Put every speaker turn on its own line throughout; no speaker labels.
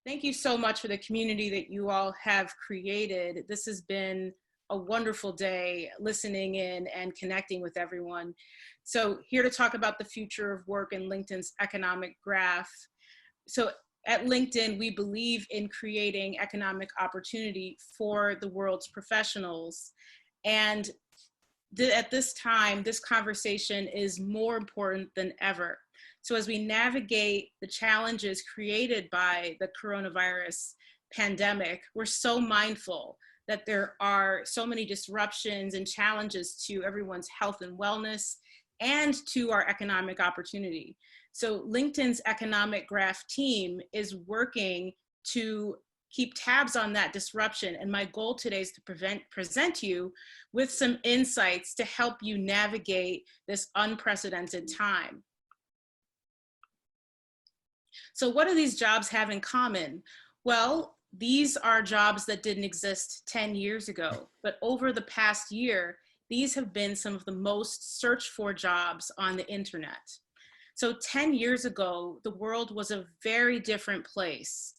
Thank you so much for the community that you all have created. This has been a wonderful day listening in and connecting with everyone. So here to talk about the future of work and LinkedIn's economic graph. So at LinkedIn, we believe in creating economic opportunity for the world's professionals. And at this time, this conversation is more important than ever. So as we navigate the challenges created by the coronavirus pandemic, we're so mindful that there are so many disruptions and challenges to everyone's health and wellness and to our economic opportunity. So LinkedIn's economic graph team is working to keep tabs on that disruption. And my goal today is to present you with some insights to help you navigate this unprecedented time. So what do these jobs have in common? Well, these are jobs that didn't exist 10 years ago, but over the past year, these have been some of the most searched for jobs on the internet. So 10 years ago, the world was a very different place.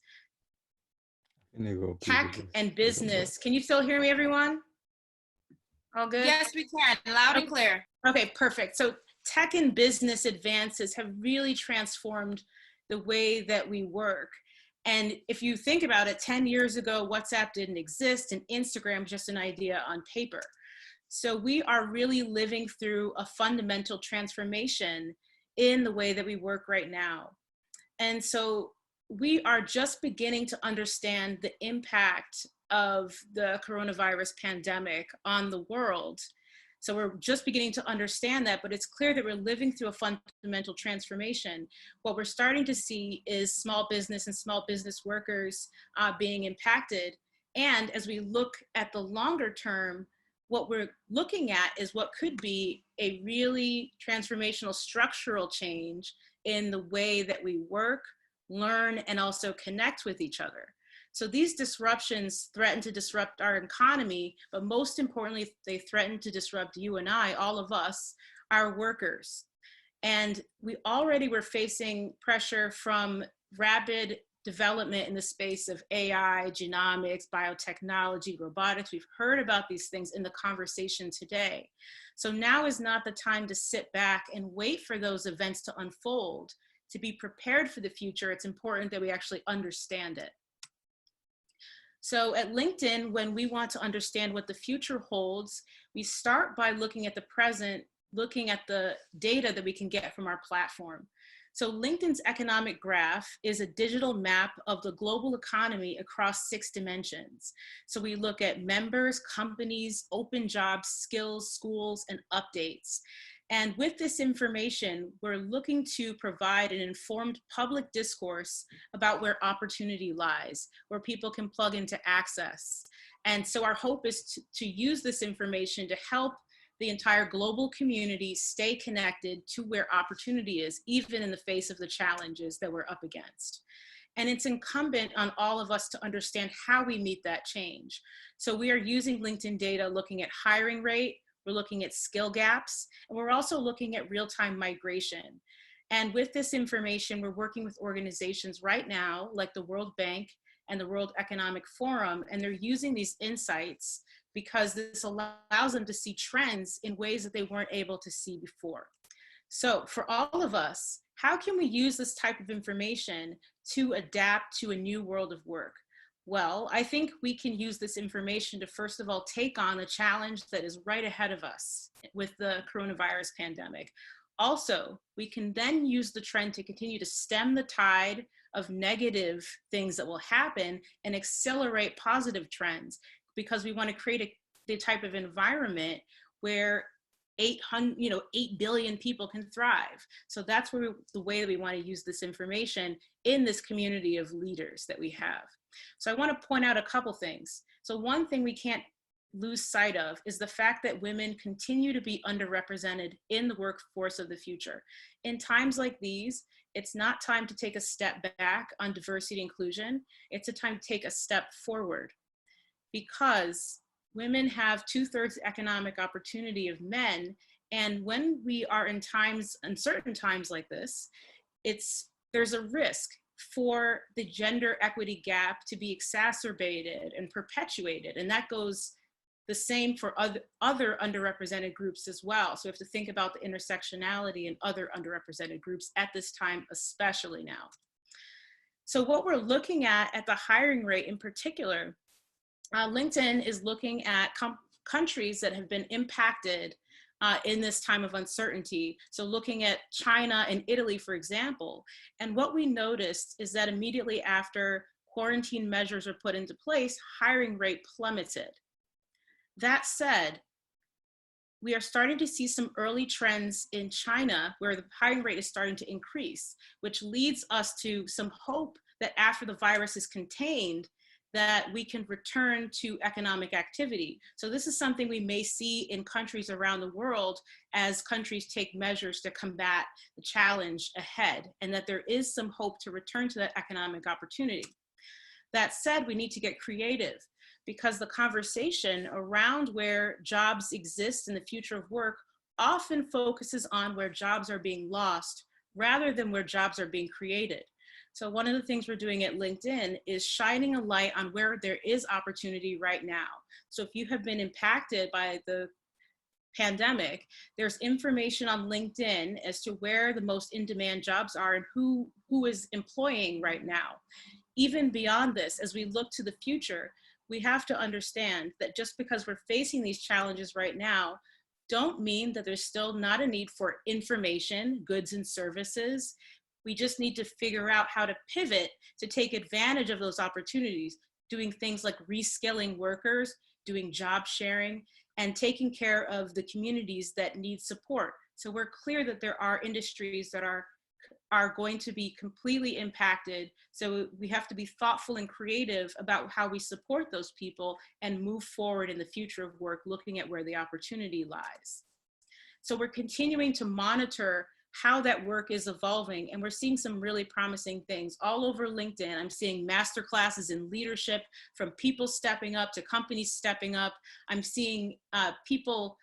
Tech and business. Can you still hear me, everyone? All good?
Yes, we can, loud and clear.
Okay, perfect. So tech and business advances have really transformed the way that we work. And if you think about it, 10 years ago, WhatsApp didn't exist and Instagram was just an idea on paper. So we are really living through a fundamental transformation in the way that we work right now. And so we are just beginning to understand the impact of the coronavirus pandemic on the world. So we're just beginning to understand that, but it's clear that we're living through a fundamental transformation. What we're starting to see is small business and small business workers being impacted. And as we look at the longer term, what we're looking at is what could be a really transformational structural change in the way that we work, learn, and also connect with each other. So these disruptions threaten to disrupt our economy, but most importantly, they threaten to disrupt you and I, all of us, our workers. And we already were facing pressure from rapid development in the space of AI, genomics, biotechnology, robotics. We've heard about these things in the conversation today. So now is not the time to sit back and wait for those events to unfold. To be prepared for the future, it's important that we actually understand it. So at LinkedIn, when we want to understand what the future holds, we start by looking at the present, looking at the data that we can get from our platform. So LinkedIn's economic graph is a digital map of the global economy across 6 dimensions. So we look at members, companies, open jobs, skills, schools, and updates. And with this information, we're looking to provide an informed public discourse about where opportunity lies, where people can plug into access. And so our hope is to use this information to help the entire global community stay connected to where opportunity is, even in the face of the challenges that we're up against. And it's incumbent on all of us to understand how we meet that change. So we are using LinkedIn data, looking at hiring rate, we're looking at skill gaps, and we're also looking at real-time migration. And with this information, we're working with organizations right now, like the World Bank and the World Economic Forum, and they're using these insights because this allows them to see trends in ways that they weren't able to see before. So for all of us, how can we use this type of information to adapt to a new world of work? Well, I think we can use this information to, first of all, take on the challenge that is right ahead of us with the coronavirus pandemic. Also, we can then use the trend to continue to stem the tide of negative things that will happen and accelerate positive trends, because we want to create the type of environment where 8 billion people can thrive. So that's the way that we want to use this information in this community of leaders that we have. So I want to point out a couple things. So one thing we can't lose sight of is the fact that women continue to be underrepresented in the workforce of the future. In times like these, it's not time to take a step back on diversity and inclusion. It's a time to take a step forward, because women have 2/3 economic opportunity of men. And when we are in uncertain times like this, there's a risk for the gender equity gap to be exacerbated and perpetuated. And that goes the same for other underrepresented groups as well. So we have to think about the intersectionality and other underrepresented groups at this time, especially now. So what we're looking at the hiring rate in particular, LinkedIn is looking at countries that have been impacted in this time of uncertainty. So looking at China and Italy, for example, and what we noticed is that immediately after quarantine measures were put into place, hiring rate plummeted. That said, we are starting to see some early trends in China where the hiring rate is starting to increase, which leads us to some hope that after the virus is contained, that we can return to economic activity. So this is something we may see in countries around the world as countries take measures to combat the challenge ahead, and that there is some hope to return to that economic opportunity. That said, we need to get creative, because the conversation around where jobs exist in the future of work often focuses on where jobs are being lost rather than where jobs are being created. So one of the things we're doing at LinkedIn is shining a light on where there is opportunity right now. So if you have been impacted by the pandemic, there's information on LinkedIn as to where the most in-demand jobs are and who is employing right now. Even beyond this, as we look to the future, we have to understand that just because we're facing these challenges right now, don't mean that there's still not a need for information, goods, and services. We just need to figure out how to pivot to take advantage of those opportunities, doing things like reskilling workers, doing job sharing, and taking care of the communities that need support. So we're clear that there are industries that are going to be completely impacted. So we have to be thoughtful and creative about how we support those people and move forward in the future of work, looking at where the opportunity lies. So we're continuing to monitor how that work is evolving, and we're seeing some really promising things all over LinkedIn. I'm seeing masterclasses in leadership, from people stepping up to companies stepping up. I'm seeing people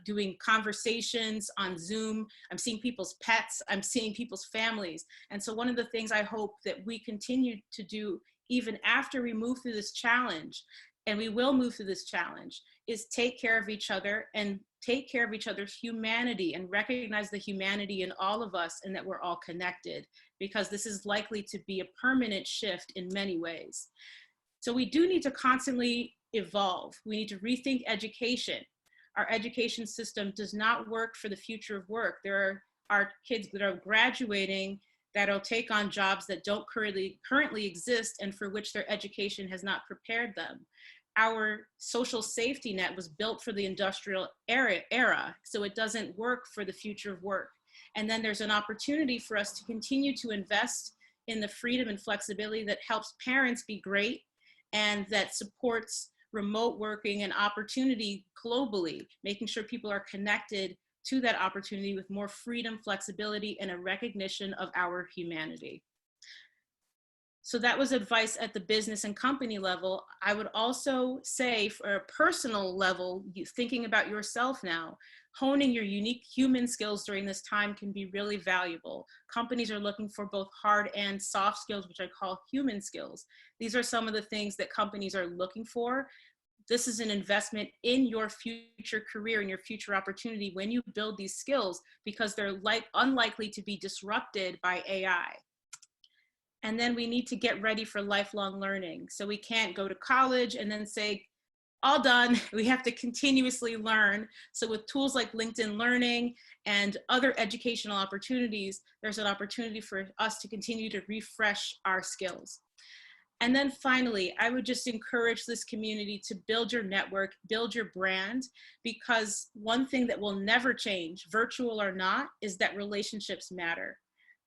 doing conversations on Zoom. I'm seeing people's pets. I'm seeing people's families. And so one of the things I hope that we continue to do even after we move through this challenge, and we will move through this challenge, is take care of each other and take care of each other's humanity and recognize the humanity in all of us and that we're all connected, because this is likely to be a permanent shift in many ways. So we do need to constantly evolve. We need to rethink education. Our education system does not work for the future of work. There are kids that are graduating that'll take on jobs that don't currently exist and for which their education has not prepared them. Our social safety net was built for the industrial era, so it doesn't work for the future of work. And then there's an opportunity for us to continue to invest in the freedom and flexibility that helps parents be great and that supports remote working and opportunity globally, making sure people are connected to that opportunity with more freedom, flexibility, and a recognition of our humanity. So that was advice at the business and company level. I would also say, for a personal level, thinking about yourself now, honing your unique human skills during this time can be really valuable. Companies are looking for both hard and soft skills, which I call human skills. These are some of the things that companies are looking for. This is an investment in your future career and your future opportunity when you build these skills, because they're unlikely to be disrupted by AI. And then we need to get ready for lifelong learning. So we can't go to college and then say, all done. We have to continuously learn. So with tools like LinkedIn Learning and other educational opportunities, there's an opportunity for us to continue to refresh our skills. And then finally, I would just encourage this community to build your network, build your brand, because one thing that will never change, virtual or not, is that relationships matter.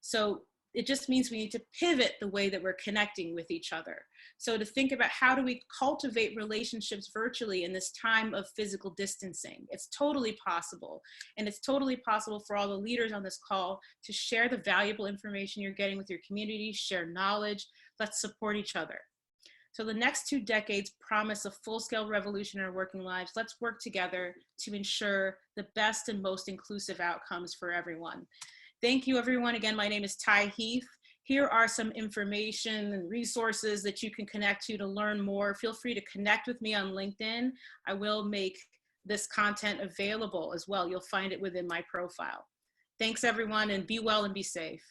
So it just means we need to pivot the way that we're connecting with each other. So to think about, how do we cultivate relationships virtually in this time of physical distancing? It's totally possible. And it's totally possible for all the leaders on this call to share the valuable information you're getting with your community, share knowledge. Let's support each other. So the next 2 decades promise a full-scale revolution in our working lives. Let's work together to ensure the best and most inclusive outcomes for everyone. Thank you, everyone. Again, my name is Ty Heath. here are some information and resources that you can connect to learn more. Feel free to connect with me on LinkedIn. I will make this content available as well. You'll find it within my profile. Thanks everyone, and be well and be safe.